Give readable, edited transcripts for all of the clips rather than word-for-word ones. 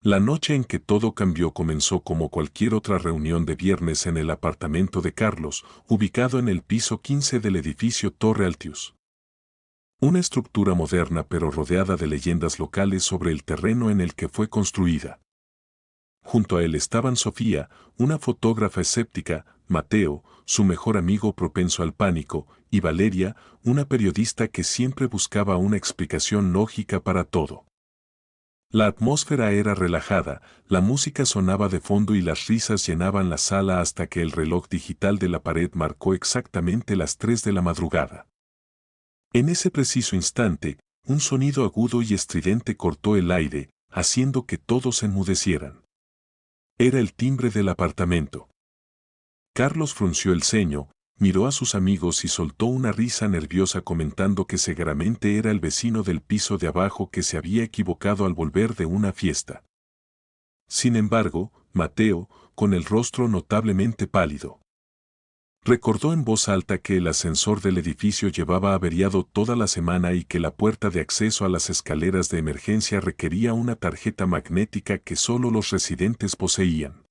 La noche en que todo cambió comenzó como cualquier otra reunión de viernes en el apartamento de Carlos, ubicado en el piso 15 del edificio Torre Altius. Una estructura moderna pero rodeada de leyendas locales sobre el terreno en el que fue construida. Junto a él estaban Sofía, una fotógrafa escéptica, Mateo, su mejor amigo propenso al pánico, y Valeria, una periodista que siempre buscaba una explicación lógica para todo. La atmósfera era relajada, la música sonaba de fondo y las risas llenaban la sala hasta que el reloj digital de la pared marcó exactamente las 3 de la madrugada. En ese preciso instante, un sonido agudo y estridente cortó el aire, haciendo que todos enmudecieran. Era el timbre del apartamento. Carlos frunció el ceño, miró a sus amigos y soltó una risa nerviosa comentando que seguramente era el vecino del piso de abajo que se había equivocado al volver de una fiesta. Sin embargo, Mateo, con el rostro notablemente pálido, recordó en voz alta que el ascensor del edificio llevaba averiado toda la semana y que la puerta de acceso a las escaleras de emergencia requería una tarjeta magnética que solo los residentes poseían.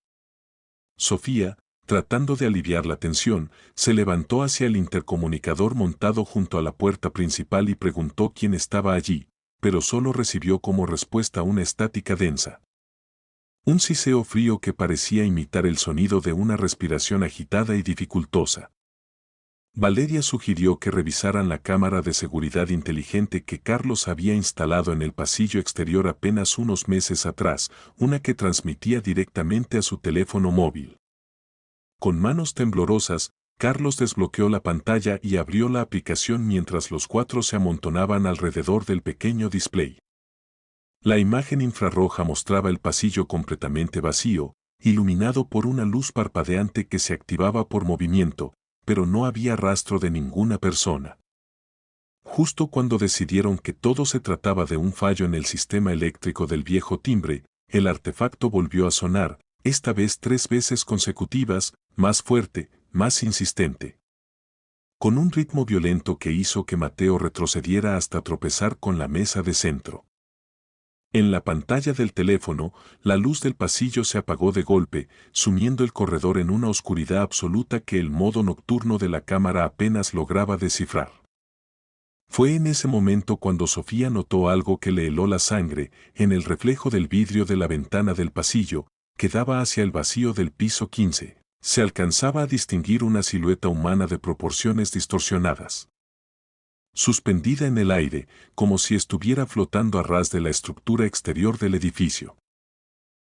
Sofía, tratando de aliviar la tensión, se levantó hacia el intercomunicador montado junto a la puerta principal y preguntó quién estaba allí, pero solo recibió como respuesta una estática densa. Un siseo frío que parecía imitar el sonido de una respiración agitada y dificultosa. Valeria sugirió que revisaran la cámara de seguridad inteligente que Carlos había instalado en el pasillo exterior apenas unos meses atrás, una que transmitía directamente a su teléfono móvil. Con manos temblorosas, Carlos desbloqueó la pantalla y abrió la aplicación mientras los cuatro se amontonaban alrededor del pequeño display. La imagen infrarroja mostraba el pasillo completamente vacío, iluminado por una luz parpadeante que se activaba por movimiento, pero no había rastro de ninguna persona. Justo cuando decidieron que todo se trataba de un fallo en el sistema eléctrico del viejo timbre, el artefacto volvió a sonar, esta vez 3 veces consecutivas, más fuerte, más insistente. Con un ritmo violento que hizo que Mateo retrocediera hasta tropezar con la mesa de centro. En la pantalla del teléfono, la luz del pasillo se apagó de golpe, sumiendo el corredor en una oscuridad absoluta que el modo nocturno de la cámara apenas lograba descifrar. Fue en ese momento cuando Sofía notó algo que le heló la sangre, en el reflejo del vidrio de la ventana del pasillo, que daba hacia el vacío del piso 15. Se alcanzaba a distinguir una silueta humana de proporciones distorsionadas. Suspendida en el aire, como si estuviera flotando a ras de la estructura exterior del edificio.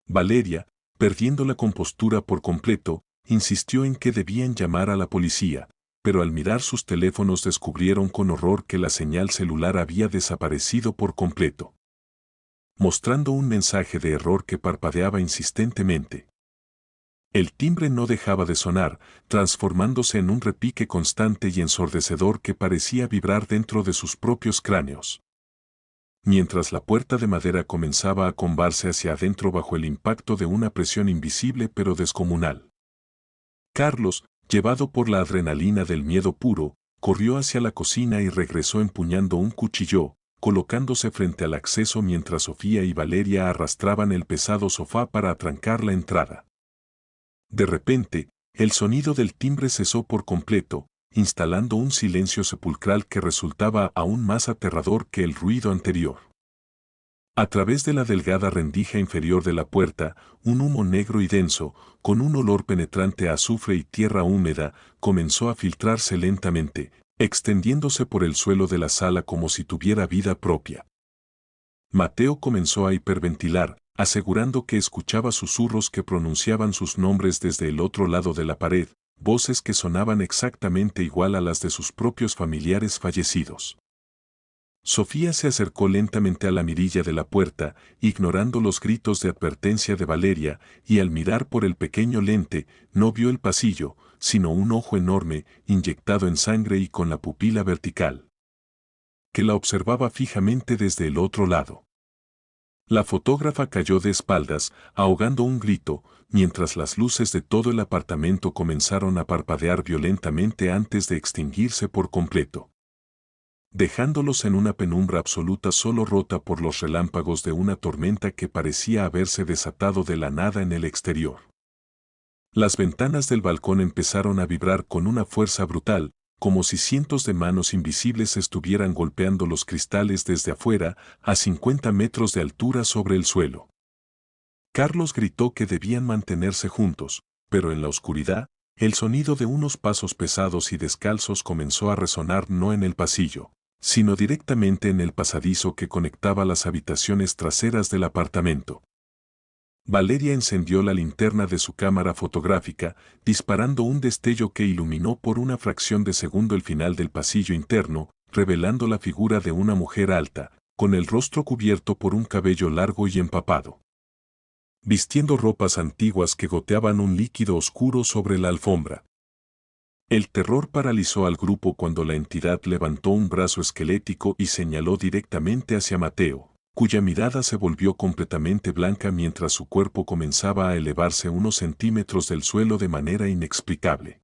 Valeria, perdiendo la compostura por completo, insistió en que debían llamar a la policía, pero al mirar sus teléfonos descubrieron con horror que la señal celular había desaparecido por completo, mostrando un mensaje de error que parpadeaba insistentemente. El timbre no dejaba de sonar, transformándose en un repique constante y ensordecedor que parecía vibrar dentro de sus propios cráneos. Mientras la puerta de madera comenzaba a combarse hacia adentro bajo el impacto de una presión invisible pero descomunal. Carlos, llevado por la adrenalina del miedo puro, corrió hacia la cocina y regresó empuñando un cuchillo, colocándose frente al acceso mientras Sofía y Valeria arrastraban el pesado sofá para atrancar la entrada. De repente, el sonido del timbre cesó por completo, instalando un silencio sepulcral que resultaba aún más aterrador que el ruido anterior. A través de la delgada rendija inferior de la puerta, un humo negro y denso, con un olor penetrante a azufre y tierra húmeda, comenzó a filtrarse lentamente, extendiéndose por el suelo de la sala como si tuviera vida propia. Mateo comenzó a hiperventilar, asegurando que escuchaba susurros que pronunciaban sus nombres desde el otro lado de la pared, voces que sonaban exactamente igual a las de sus propios familiares fallecidos. Sofía se acercó lentamente a la mirilla de la puerta, ignorando los gritos de advertencia de Valeria, y al mirar por el pequeño lente, no vio el pasillo, sino un ojo enorme, inyectado en sangre y con la pupila vertical, que la observaba fijamente desde el otro lado. La fotógrafa cayó de espaldas, ahogando un grito, mientras las luces de todo el apartamento comenzaron a parpadear violentamente antes de extinguirse por completo. dejándolos en una penumbra absoluta solo rota por los relámpagos de una tormenta que parecía haberse desatado de la nada en el exterior. Las ventanas del balcón empezaron a vibrar con una fuerza brutal, como si cientos de manos invisibles estuvieran golpeando los cristales desde afuera, a 50 metros de altura sobre el suelo. Carlos gritó que debían mantenerse juntos, pero en la oscuridad, el sonido de unos pasos pesados y descalzos comenzó a resonar no en el pasillo, sino directamente en el pasadizo que conectaba las habitaciones traseras del apartamento. Valeria encendió la linterna de su cámara fotográfica, disparando un destello que iluminó por una fracción de segundo el final del pasillo interno, revelando la figura de una mujer alta, con el rostro cubierto por un cabello largo y empapado, vistiendo ropas antiguas que goteaban un líquido oscuro sobre la alfombra. El terror paralizó al grupo cuando la entidad levantó un brazo esquelético y señaló directamente hacia Mateo, cuya mirada se volvió completamente blanca mientras su cuerpo comenzaba a elevarse unos centímetros del suelo de manera inexplicable.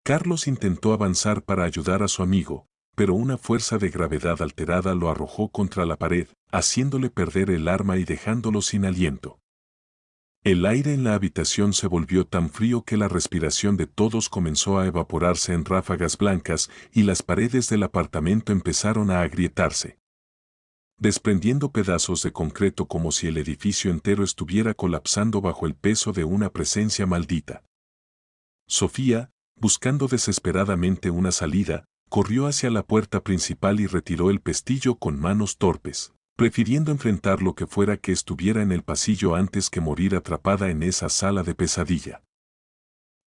Carlos intentó avanzar para ayudar a su amigo, pero una fuerza de gravedad alterada lo arrojó contra la pared, haciéndole perder el arma y dejándolo sin aliento. El aire en la habitación se volvió tan frío que la respiración de todos comenzó a evaporarse en ráfagas blancas y las paredes del apartamento empezaron a agrietarse, desprendiendo pedazos de concreto como si el edificio entero estuviera colapsando bajo el peso de una presencia maldita. Sofía, buscando desesperadamente una salida, corrió hacia la puerta principal y retiró el pestillo con manos torpes, prefiriendo enfrentar lo que fuera que estuviera en el pasillo antes que morir atrapada en esa sala de pesadilla.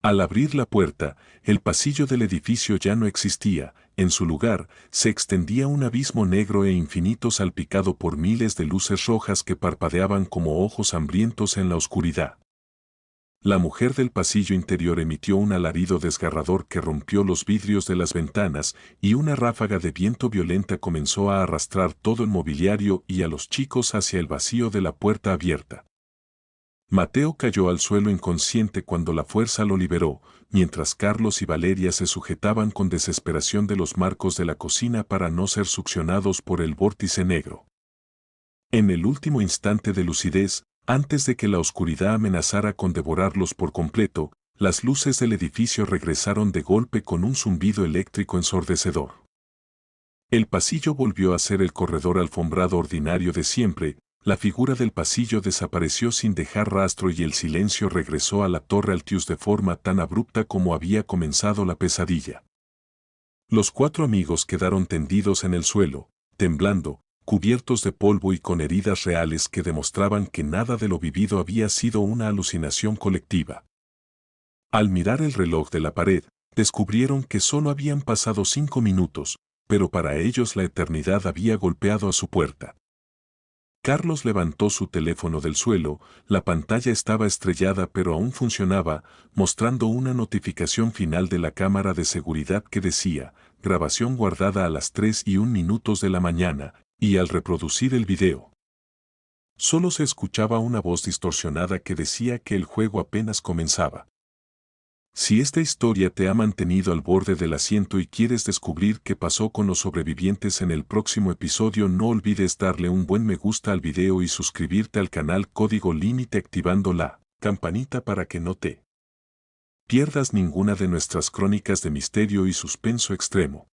Al abrir la puerta, el pasillo del edificio ya no existía, en su lugar, se extendía un abismo negro e infinito salpicado por miles de luces rojas que parpadeaban como ojos hambrientos en la oscuridad. La mujer del pasillo interior emitió un alarido desgarrador que rompió los vidrios de las ventanas y una ráfaga de viento violenta comenzó a arrastrar todo el mobiliario y a los chicos hacia el vacío de la puerta abierta. Mateo cayó al suelo inconsciente cuando la fuerza lo liberó, mientras Carlos y Valeria se sujetaban con desesperación de los marcos de la cocina para no ser succionados por el vórtice negro. En el último instante de lucidez, antes de que la oscuridad amenazara con devorarlos por completo, las luces del edificio regresaron de golpe con un zumbido eléctrico ensordecedor. El pasillo volvió a ser el corredor alfombrado ordinario de siempre. La figura del pasillo desapareció sin dejar rastro y el silencio regresó a la Torre Altius de forma tan abrupta como había comenzado la pesadilla. Los 4 amigos quedaron tendidos en el suelo, temblando, cubiertos de polvo y con heridas reales que demostraban que nada de lo vivido había sido una alucinación colectiva. Al mirar el reloj de la pared, descubrieron que solo habían pasado 5 minutos, pero para ellos la eternidad había golpeado a su puerta. Carlos levantó su teléfono del suelo, la pantalla estaba estrellada pero aún funcionaba, mostrando una notificación final de la cámara de seguridad que decía, grabación guardada a las 3:01 de la mañana, y al reproducir el video, solo se escuchaba una voz distorsionada que decía que el juego apenas comenzaba. Si esta historia te ha mantenido al borde del asiento y quieres descubrir qué pasó con los sobrevivientes en el próximo episodio, no olvides darle un buen me gusta al video y suscribirte al canal Código Límite activando la campanita para que no te pierdas ninguna de nuestras crónicas de misterio y suspenso extremo.